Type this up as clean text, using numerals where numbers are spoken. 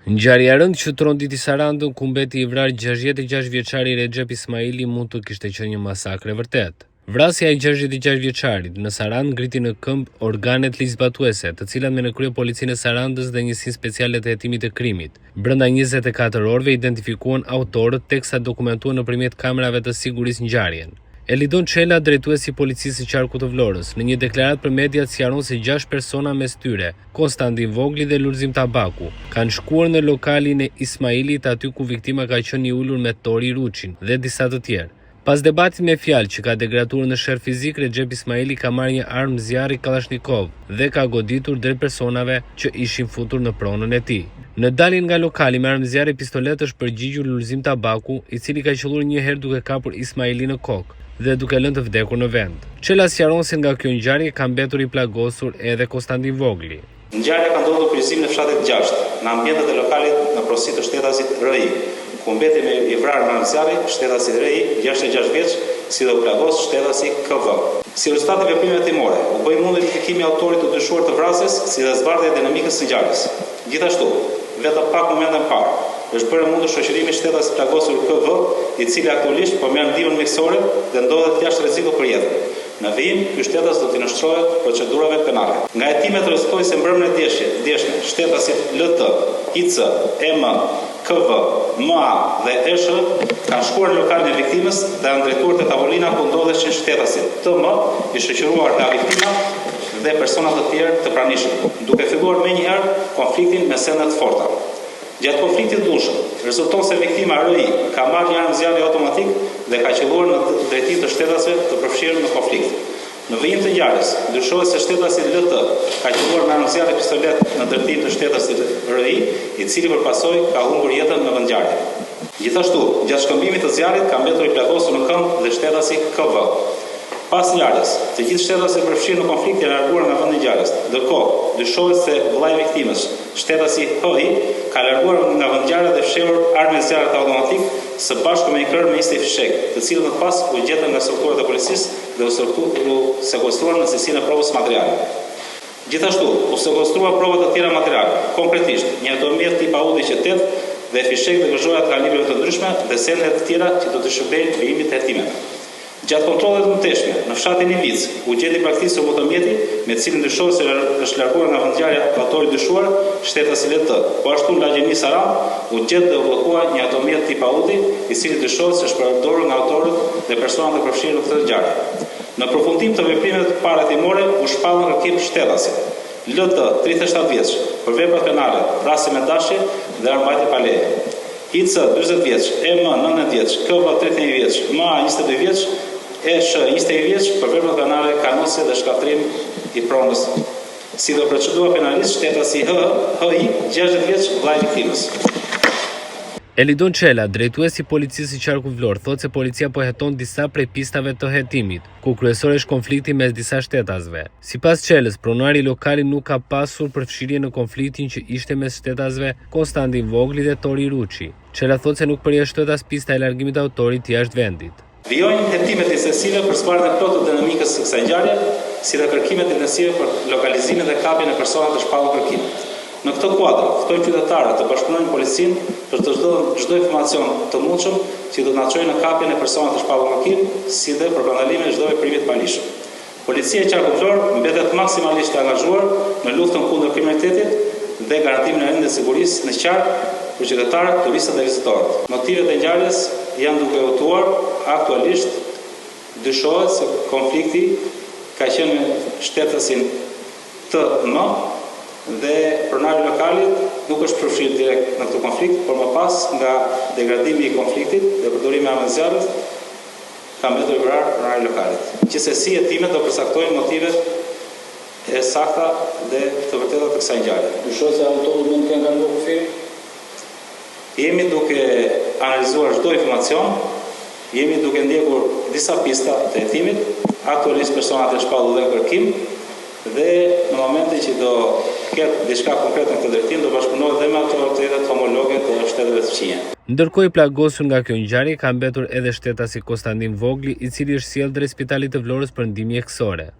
Ngjarja e rëndë që tronditi Sarandën ku mbeti i vrarë 66 vjeçari Recep Ismaili mund të kishte qenë një masakër e vërtet. Vrasja e 66 vjeçarit në Sarandë ngriti në këmbë organet ligjzbatuese, të cilat me në krye policinë e Sarandës dhe njësinë speciale të hetimit të krimit. Brenda 24 orëve identifikuan autorët teksa dokumentuan nëpërmjet kamerave të sigurisë ngjarjen. Elidon Çela, drejtuesi i policisë së qarkut të Vlorës, në një deklaratë për mediat sqaron se 6 persona mes tyre, Konstantin Vogli dhe Lulzim Tabaku, kanë shkuar në lokalin e Ismailit aty ku viktima ka qenë i ulur me Tori Ruçin dhe disa të tjerë. Pas debatit me fjalë që ka degraduar në sherr fizik, Recep Ismaili ka marrë një armë zjarri Kalashnikov dhe ka goditur drejt personave që ishin futur në pronën e tij. Në daljen nga lokali me armë zjarri pistolet është përgjigjur Lulzim Tabaku, i cili ka qelluar një herë duke kapur Ismailin në kokë dhe duke lënë të vdekur në vend. Çela sqaron se nga kjo ngjarje ka mbetur i plagosur edhe Konstantin Vogli. Ngjarja ka ndodhur në kryqëzimin e fshatit 6, në ambientet e lokalit në porosi të shtetasit RI, ku mbeti me i vrarë me armë zjarri shtetasit RI, 66 vjeç, si do plagos shtetasi KV. Si rezultat i veprimeve timore, u bë mundur identifikimi i autorit të dyshuar të vrasjes, si dhe zbardhja e dinamikës së ngjarjes. Gjithashtu, vetëm pak momente më parë, është bërë mundur shoqërimi i shtetasit plagosur KV, i cili aktualisht po merr ndihmën mjekësore dhe ndodhet jashtë rrezikut për jetën. Në vijim, ky shtetas do të nënshtrohet procedurave penale. Nga hetimet rezultoi se mbrëmjen e djeshme, shtetasit LT, IC, EM, KV, MA dhe ESH kanë shkuar në lokalin e viktimës dhe janë drejtuar te tavolina ku ndodheshin shtetasit TM, i shoqëruar nga viktima dhe persona të tjerë të pranishëm, duke filluar menjëherë konfliktin me sende të forta. Gjatë konfliktit të dulshëm, rezulton se viktima RI ka marrë një armë zjarri automatik dhe ka qelluar në drejtim të shtetasve të përfshirë në konflikt. Në vijim të ngjarjes, dyshohet se shetasi LT ka qelluar me armë zjarri pistolet në drejtim të shtetasit RI, i cili përpasoj ka humbur jetën në vendngjarje. Gjithashtu, gjatë shkëmbimit të zjarrit ka mbetur i plagosur në këmbë dhe shetasi KV. Pas ngjarjes, të gjithë shtetasit përfshirë në konflikt janë larguar nga vendi i ngjarjes. Ndërkohë, dyshohet se vllai i viktimës, shetasi HI, ka larguar nga vendngjarja dhe fshehur armën e zjarrit automatik së bashku me një krër me istë fishek, të cilët më pas u gjetën nga strukturat e policisë dhe u sekuestruan në cilësinë e provës materiale. Gjithashtu, u sekuestruan prova të tjera materiale, konkretisht një automjet tip Audi Q8 dhe fishek dhe gëzhoja të kalibrave të ndryshme dhe sende të tjera që do të shërbejnë vijimit të hetimeve. Gjatë kontrollet të mëtejshme, në fshatin Ivic, u gjeti praktikisë automjeti, me cilin dyshohet se është larguar nga vendngjarja autori dyshuar, shetasi LT. Po ashtu në lagjeni Sarandë, u gjet dhe u bllokuar një automjet tip Audi, i cili dyshohet se është përdorur nga autorët dhe personat e përfshirë në këtë ngjarje. Në përfundim të veprimeve të para timore, u shpallën kërkim shtetasit. LT, 37 vjeç, për veprat penale, vrasje me dashje dhe armbajtje pa leje. IC, 40 vjeç, EM, 19 vjeç, KV, 31 vjeç, MA, 22 vjeç, ESH, 21 vjeç, për veprat penale, kanosje dhe shkatrim i pronës. Si do procedura penalisht, shetasi HI, 60 vjeç, vllai i viktimës. Elidon Çela, drejtuesi i policisë së qarkut Vlorë, thotë se policia po heton disa prej pistave të hetimit, ku kryesor është konflikti mes disa shtetasve. Sipas Çelës, pronari i lokalit nuk ka pasur përfshirje në konfliktin që ishte mes shtetasve Konstantin Vogli dhe Tori Ruçi. Çela thotë se nuk përjashtohet as pista e largimit të autorit jashtë vendit. Vijojnë hetimet intensive për zbardhjen e plotë të dinamikës së kësaj ngjarje, si dhe kërkimet intensive për lokalizimin dhe kapjen e personave të shpallur kërkimit. Në këtë kuadër, ftojmë qytetarët të bashkëpunojnë policinë për të çdo informacion të mundshëm që do të na çojë në kapjen e personave të shpallur kërkim, si dhe për parandalimin e çdo veprimi të palishëm. Policia e qarkut Vlorë mbetet maksimalisht e angazhuar në luftën kundër kriminalitetit dhe garantimin e rendit të sigurisë në qark për qytetarët, turistët dhe vizitorët. Motivet e ngjarjes janë duke hutuar, aktualisht dyshohet se konflikti ka qenë me shtetasin TM dhe pronari i lokalit nuk është përfshirë direkt në këtë konflikt, por më pas nga degradimi i konfliktit dhe përdorimi i armës zjarrit ka mbetur i vrarë pronari i lokalit. Gjithsesi, hetimet do përcaktojnë motivet e sakta dhe të vërteta të kësaj ngjarje. Dyshohet se autori mund të kenë kaluar kufirin? Jemi duke analizuar çdo informacion, jemi duke ndjekur disa pista të hetimit, aktualisht personat e shpallur dhe kërkim, dhe në momentin që do ketë diçka konkrete në këtë drejtim, do bashkëpunohet dhe me autoritetet homologe të shteteve të fqinje. Ndërkohë, i plagosur nga kjo ngjarje ka mbetur edhe shtetasi Konstantin Vogli, i cili është sjellë drejt spitalit të Vlorës për ndihmë mjekësore.